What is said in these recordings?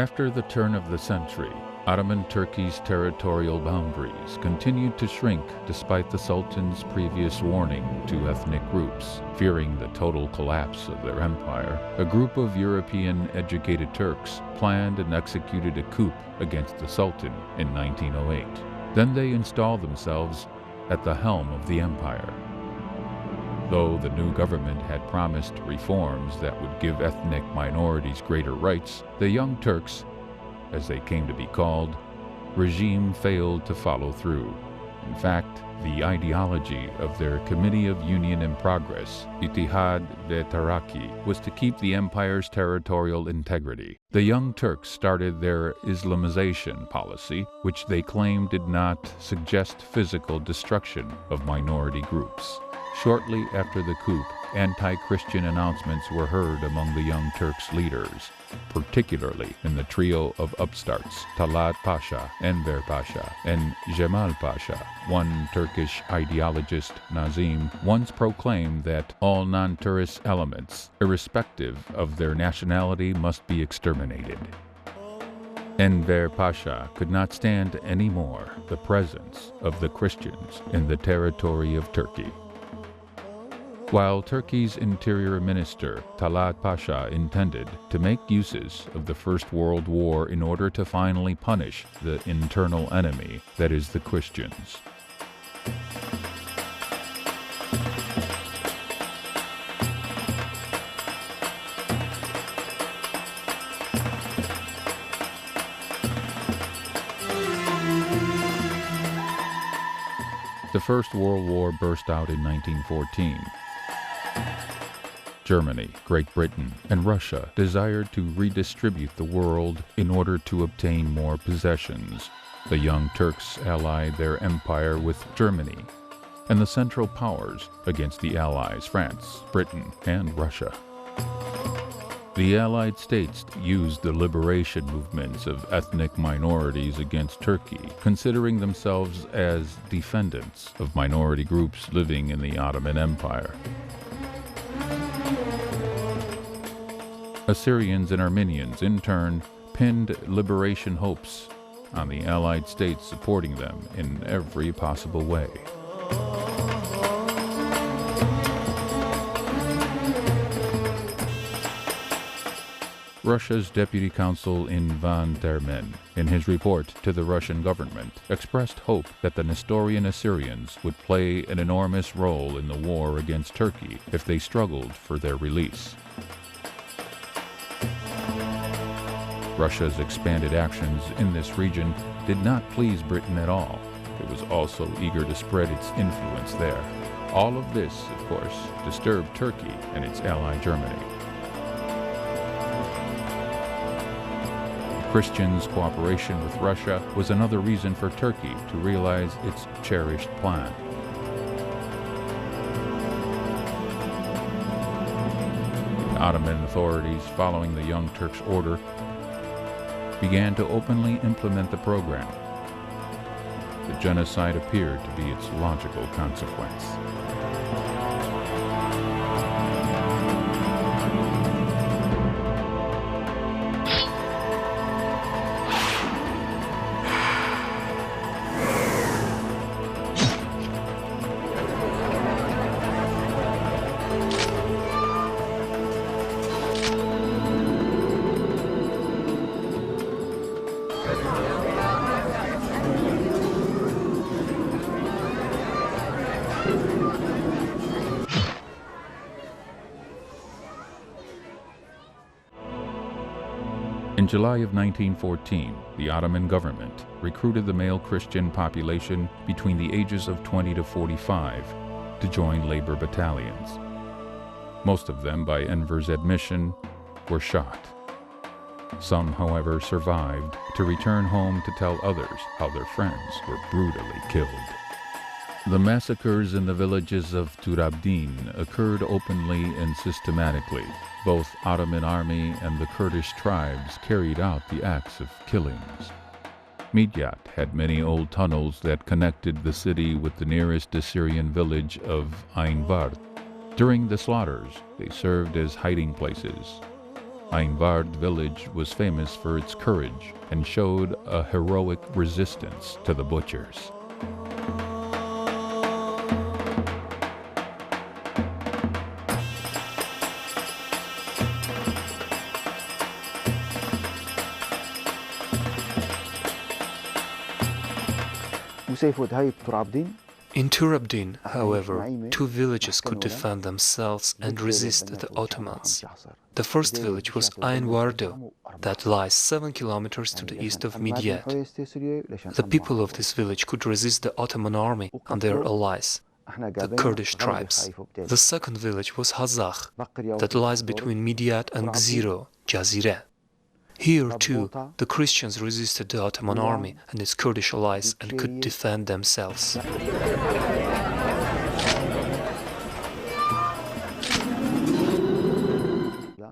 After the turn of the century, Ottoman Turkey's territorial boundaries continued to shrink despite the Sultan's previous warning to ethnic groups. Fearing the total collapse of their empire, a group of European-educated Turks planned and executed a coup against the Sultan in 1908. Then they installed themselves at the helm of the empire. Though the new government had promised reforms that would give ethnic minorities greater rights, the Young Turks, as they came to be called, regime failed to follow through. In fact, the ideology of their Committee of Union and Progress, Ittihad ve Taraqi, was to keep the empire's territorial integrity. The Young Turks started their Islamization policy, which they claimed did not suggest physical destruction of minority groups. Shortly after the coup, anti-Christian announcements were heard among the Young Turks' leaders, particularly in the trio of upstarts, Talat Pasha, Enver Pasha, and Cemal Pasha. One Turkish ideologist, Nazim, once proclaimed that all non-tourist elements, irrespective of their nationality, must be exterminated. Enver Pasha could not stand anymore the presence of the Christians in the territory of Turkey. While Turkey's interior minister, Talat Pasha, intended to make uses of the First World War in order to finally punish the internal enemy, that is, the Christians. The First World War burst out in 1914. Germany, Great Britain, and Russia desired to redistribute the world in order to obtain more possessions. The Young Turks allied their empire with Germany and the Central Powers against the Allies France, Britain, and Russia. The Allied states used the liberation movements of ethnic minorities against Turkey, considering themselves as defendants of minority groups living in the Ottoman Empire. Assyrians and Armenians, in turn, pinned liberation hopes on the Allied states supporting them in every possible way. Russia's deputy consul in Van Termen, in his report to the Russian government, expressed hope that the Nestorian Assyrians would play an enormous role in the war against Turkey if they struggled for their release. Russia's expanded actions in this region did not please Britain at all. It was also eager to spread its influence there. All of this, of course, disturbed Turkey and its ally Germany. Christians' cooperation with Russia was another reason for Turkey to realize its cherished plan. The Ottoman authorities, following the Young Turks' order, began to openly implement the program. The genocide appeared to be its logical consequence. In July of 1914, the Ottoman government recruited the male Christian population between the ages of 20 to 45 to join labor battalions. Most of them, by Enver's admission, were shot. Some, however, survived to return home to tell others how their friends were brutally killed. The massacres in the villages of Turabdin occurred openly and systematically. Both Ottoman army and the Kurdish tribes carried out the acts of killings. Midyat had many old tunnels that connected the city with the nearest Assyrian village of Ainvar. During the slaughters, they served as hiding places. Ainvard village was famous for its courage and showed a heroic resistance to the butchers. In Turabdin, however, two villages could defend themselves and resist the Ottomans. The first village was Ainvardo, that lies 7 kilometers to the east of Midyat. The people of this village could resist the Ottoman army and their allies, the Kurdish tribes. The second village was Hazakh, that lies between Midyat and Gziro, Jazireh. Here, too, the Christians resisted the Ottoman army and its Kurdish allies and could defend themselves.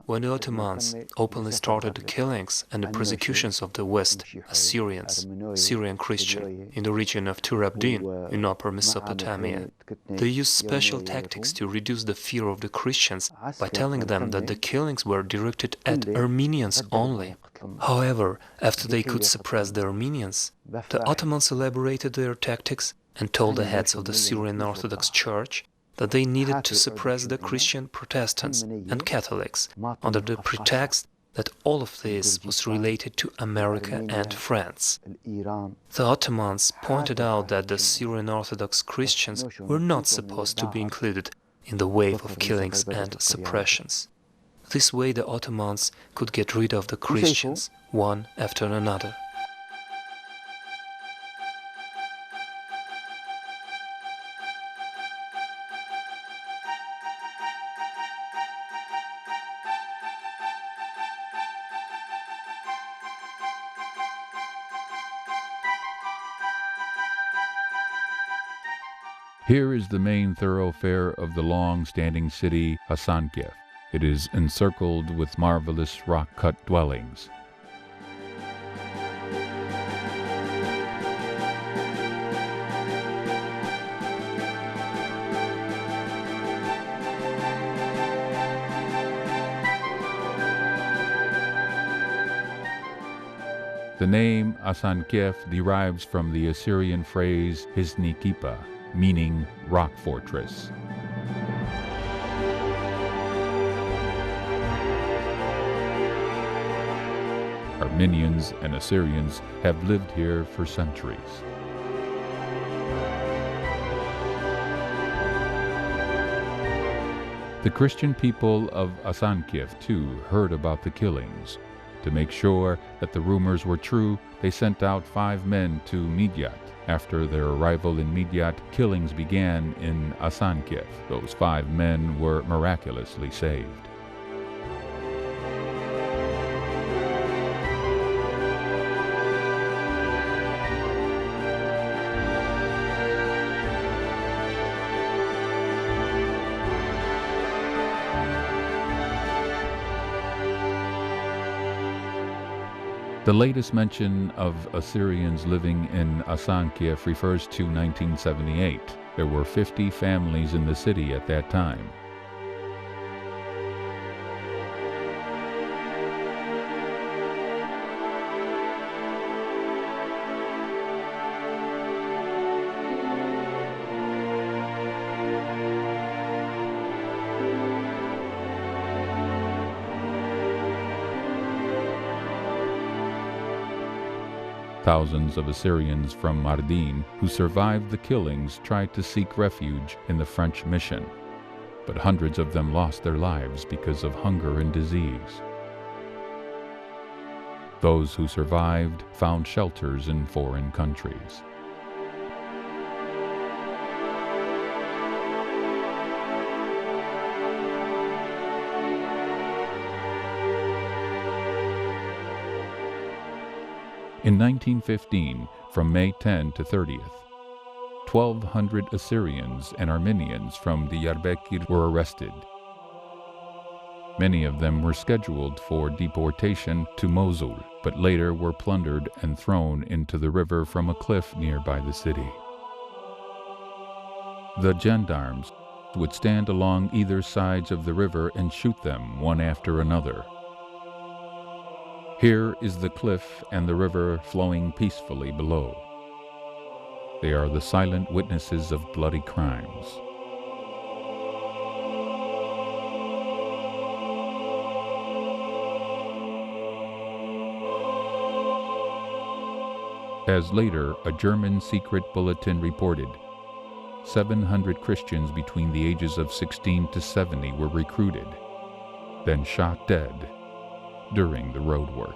When the Ottomans openly started the killings and the persecutions of the West Assyrians, Syrian Christian, in the region of Turabdin, in Upper Mesopotamia, they used special tactics to reduce the fear of the Christians by telling them that the killings were directed at Armenians only. However, after they could suppress the Armenians, the Ottomans elaborated their tactics and told the heads of the Syrian Orthodox Church that they needed to suppress the Christian Protestants and Catholics under the pretext that all of this was related to America and France. The Ottomans pointed out that the Syrian Orthodox Christians were not supposed to be included in the wave of killings and suppressions. This way the Ottomans could get rid of the Christians, one after another. Here is the main thoroughfare of the long-standing city Hasankeyf. It is encircled with marvelous rock-cut dwellings. The name Hasankeyf derives from the Assyrian phrase Hisni Kipa, meaning rock fortress. Armenians and Assyrians have lived here for centuries. The Christian people of Hasankeyf, too, heard about the killings. To make sure that the rumors were true, they sent out 5 men to Midyat. After their arrival in Midyat, killings began in Hasankeyf. Those 5 men were miraculously saved. The latest mention of Assyrians living in Hasankeyf refers to 1978. There were 50 families in the city at that time. Thousands of Assyrians from Mardin who survived the killings tried to seek refuge in the French mission, but hundreds of them lost their lives because of hunger and disease. Those who survived found shelters in foreign countries. In 1915, from May 10 to 30th, 1,200 Assyrians and Armenians from Diyarbakir were arrested. Many of them were scheduled for deportation to Mosul, but later were plundered and thrown into the river from a cliff nearby the city. The gendarmes would stand along either sides of the river and shoot them one after another. Here is the cliff and the river flowing peacefully below. They are the silent witnesses of bloody crimes. As later a German secret bulletin reported, 700 Christians between the ages of 16 to 70 were recruited, then shot dead during the road work.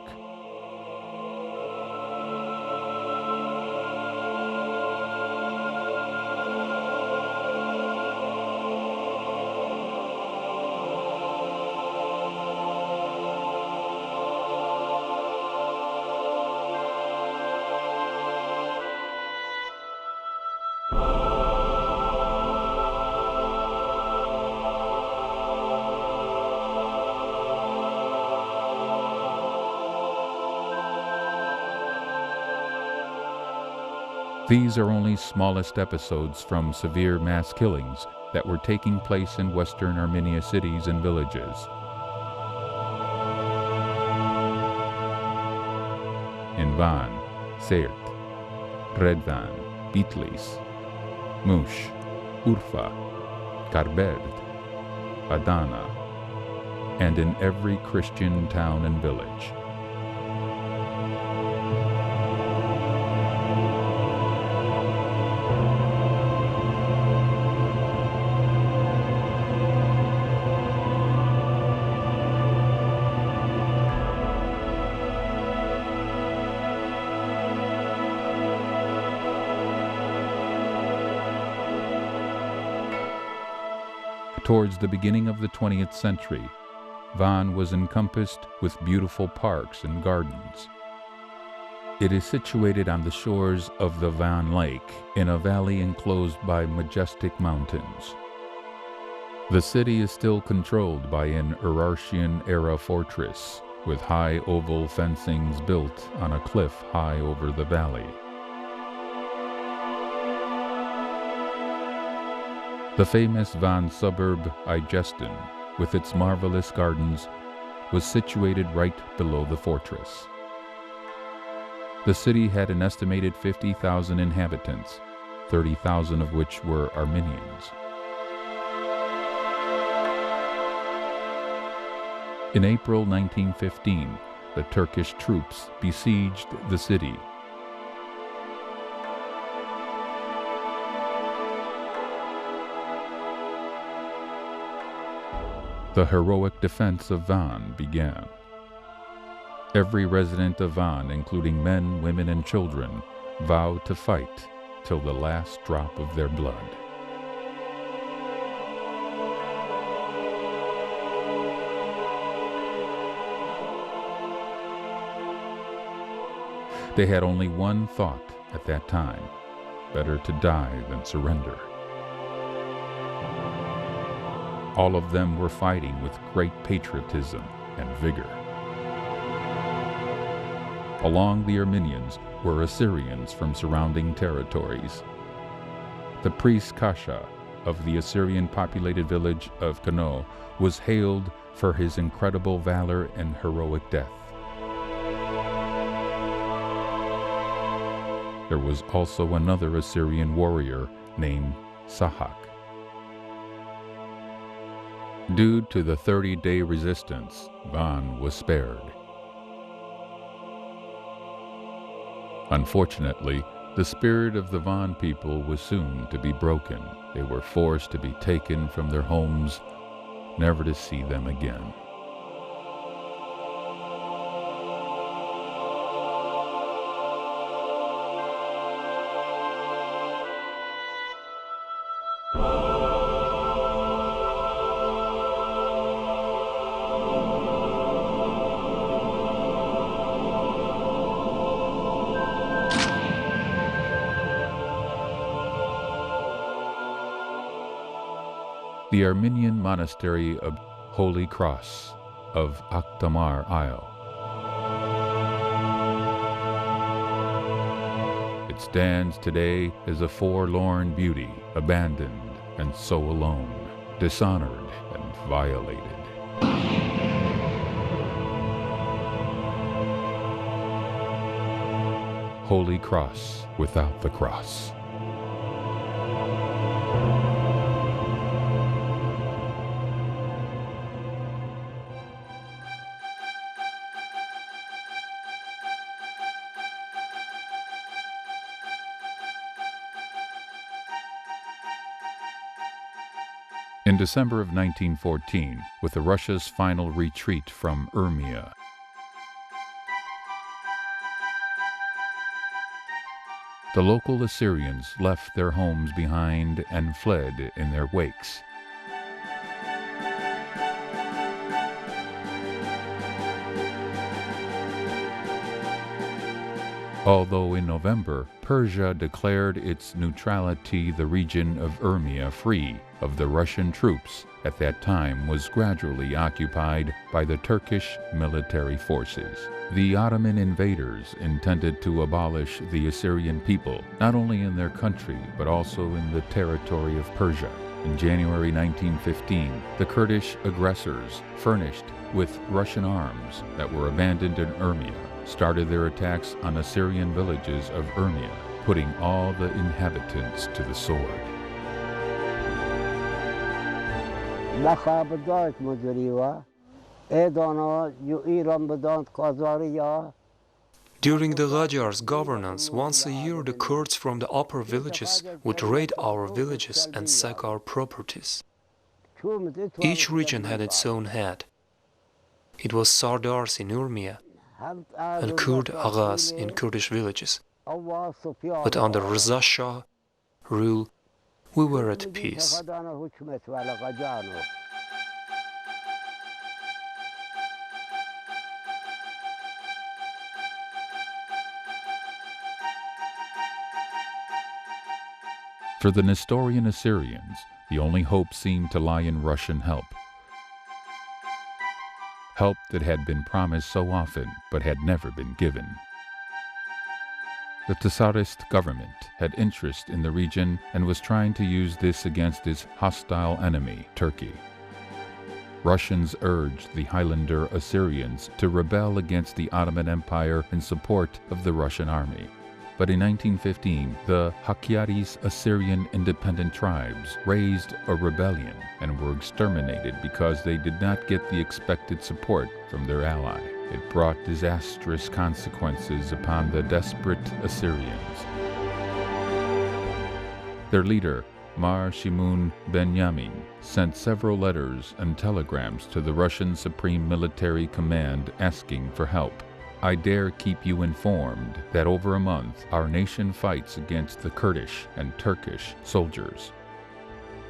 These are only smallest episodes from severe mass killings that were taking place in Western Armenia cities and villages. In Van, Sert, Redvan, Bitlis, Mush, Urfa, Karberd, Adana, and in every Christian town and village. Towards the beginning of the 20th century, Van was encompassed with beautiful parks and gardens. It is situated on the shores of the Van Lake in a valley enclosed by majestic mountains. The city is still controlled by an Urartian-era fortress with high oval fencings built on a cliff high over the valley. The famous Van suburb Igestan, with its marvelous gardens, was situated right below the fortress. The city had an estimated 50,000 inhabitants, 30,000 of which were Armenians. In April 1915, the Turkish troops besieged the city. The heroic defense of Van began. Every resident of Van, including men, women, and children, vowed to fight till the last drop of their blood. They had only one thought at that time: better to die than surrender. All of them were fighting with great patriotism and vigor. Along the Armenians were Assyrians from surrounding territories. The priest Kasha of the Assyrian-populated village of Kano was hailed for his incredible valor and heroic death. There was also another Assyrian warrior named Sahak. Due to the 30-day resistance, Van was spared. Unfortunately, the spirit of the Van people was soon to be broken. They were forced to be taken from their homes, never to see them again. The Armenian monastery of Holy Cross of Akhtamar Isle. It stands today as a forlorn beauty, abandoned and so alone, dishonored and violated. Holy Cross without the cross. In December of 1914, with Russia's final retreat from Armenia, the local Assyrians left their homes behind and fled in their wakes. Although in November, Persia declared its neutrality, the region of Armenia free of the Russian troops at that time was gradually occupied by the Turkish military forces. The Ottoman invaders intended to abolish the Assyrian people, not only in their country, but also in the territory of Persia. In January 1915, the Kurdish aggressors, furnished with Russian arms that were abandoned in Armenia, started their attacks on Assyrian villages of Armenia, putting all the inhabitants to the sword. During the Qajar's governance, once a year the Kurds from the upper villages would raid our villages and sack our properties. Each region had its own head. It was Sardars in Urmia and Kurd Aghas in Kurdish villages. But under Reza Shah rule, we were at peace. For the Nestorian Assyrians, the only hope seemed to lie in Russian help. Help that had been promised so often, but had never been given. The Tsarist government had interest in the region and was trying to use this against its hostile enemy, Turkey. Russians urged the Highlander Assyrians to rebel against the Ottoman Empire in support of the Russian army. But in 1915, the Hakkari's Assyrian independent tribes raised a rebellion and were exterminated because they did not get the expected support from their ally. It brought disastrous consequences upon the desperate Assyrians. Their leader, Mar Shimun Benyamin, sent several letters and telegrams to the Russian Supreme Military Command asking for help. I dare keep you informed that over a month our nation fights against the Kurdish and Turkish soldiers.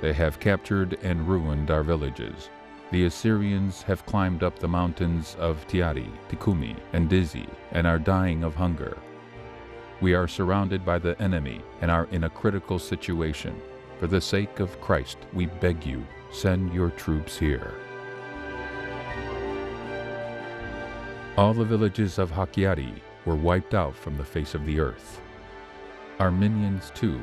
They have captured and ruined our villages. The Assyrians have climbed up the mountains of Tiari, Tikumi, and Dizi and are dying of hunger. We are surrounded by the enemy and are in a critical situation. For the sake of Christ, we beg you, send your troops here. All the villages of Hakkari were wiped out from the face of the earth. Armenians too,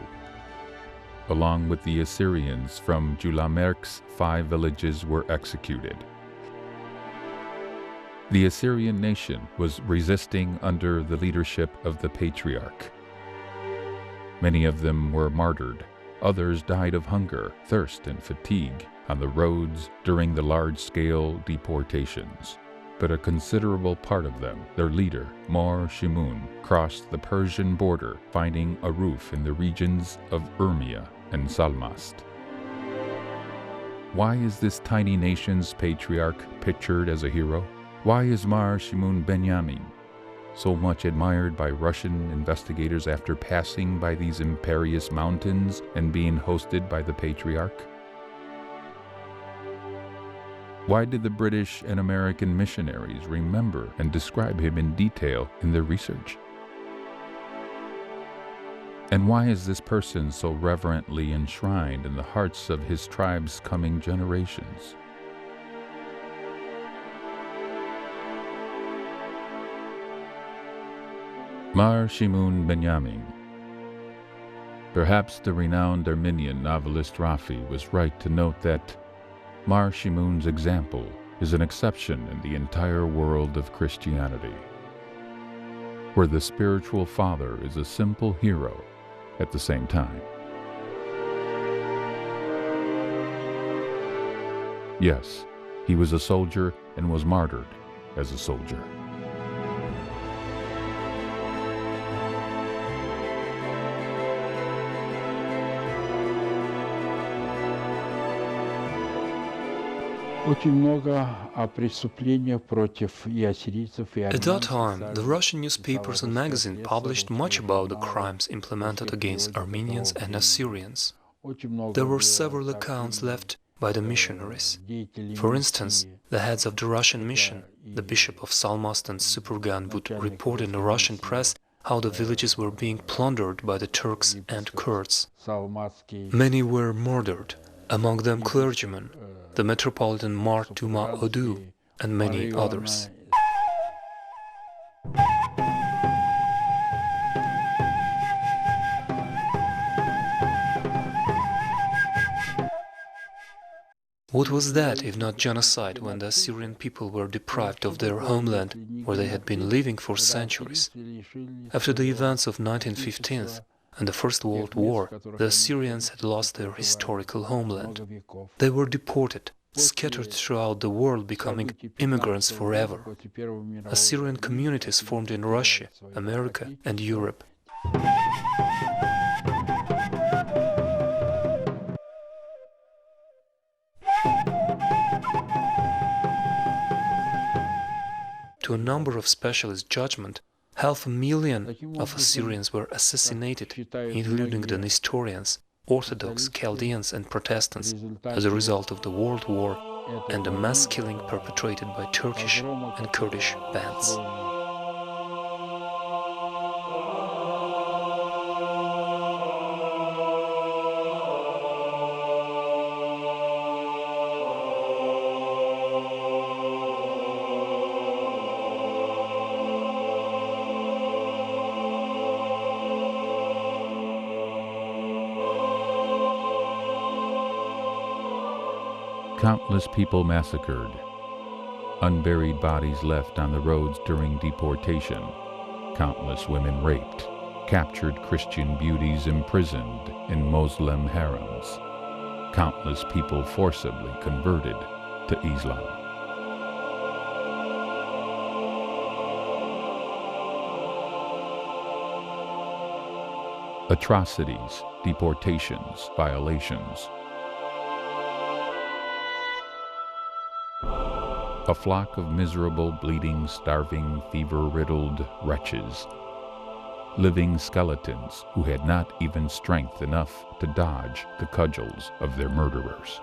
along with the Assyrians from Julamerk's 5 villages, were executed. The Assyrian nation was resisting under the leadership of the Patriarch. Many of them were martyred. Others died of hunger, thirst, and fatigue on the roads during the large-scale deportations. But a considerable part of them, their leader, Mar Shimun, crossed the Persian border, finding a roof in the regions of Urmia and Salmast. Why is this tiny nation's patriarch pictured as a hero? Why is Mar Shimun Benyamin so much admired by Russian investigators after passing by these imperious mountains and being hosted by the patriarch? Why did the British and American missionaries remember and describe him in detail in their research? And why is this person so reverently enshrined in the hearts of his tribe's coming generations? Mar Shimun Benyamin. Perhaps the renowned Armenian novelist Rafi was right to note that Mar Shimun's example is an exception in the entire world of Christianity. where the spiritual father is a simple hero at the same time. Yes, he was a soldier and was martyred as a soldier. At that time, the Russian newspapers and magazines published much about the crimes implemented against Armenians and Assyrians. There were several accounts left by the missionaries. For instance, the heads of the Russian mission, the Bishop of Salmast and Supergan, would report in the Russian press how the villages were being plundered by the Turks and Kurds. Many were murdered, among them clergymen, the Metropolitan Mart Duma Odu, and many others. What was that if not genocide when the Assyrian people were deprived of their homeland where they had been living for centuries? After the events of 1915 and the First World War, the Assyrians had lost their historical homeland. They were deported, scattered throughout the world, becoming immigrants forever. Assyrian communities formed in Russia, America, and Europe. To a number of specialist judgment, 500,000 of Assyrians were assassinated, including the Nestorians, Orthodox, Chaldeans and Protestants, as a result of the World War and the mass killing perpetrated by Turkish and Kurdish bands. Countless people massacred, unburied bodies left on the roads during deportation, countless women raped, captured Christian beauties imprisoned in Muslim harems, countless people forcibly converted to Islam. Atrocities, deportations, violations. A flock of miserable, bleeding, starving, fever-riddled wretches, living skeletons who had not even strength enough to dodge the cudgels of their murderers.